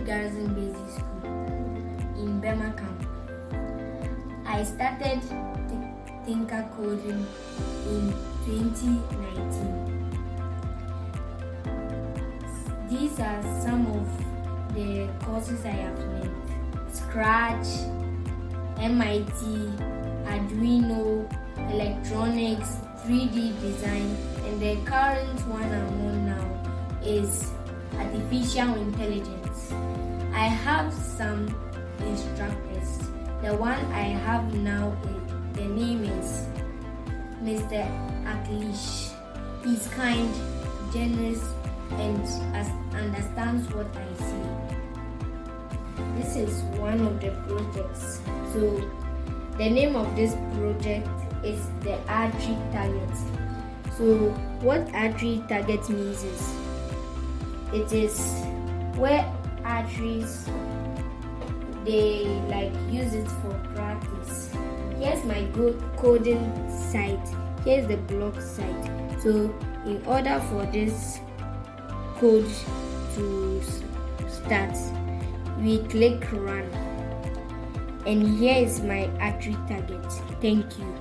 Garrison Basic School in Burma camp. I started Tinker coding in 2019. These are some of the courses I have learned: Scratch, MIT, Arduino, electronics, 3D design, and the current one I'm on now is artificial intelligence. I have some instructors. The one I have now, the name is Mr. Aklish. He's kind, generous, and understands what I see. This is one of the projects. So the name of this project is the Archery Target. So what Archery Target means is, it is where archeries, they use it for practice. Here's my coding site. Here's the block site. So in order for this code to start, we click run, and here is my archery target. Thank you.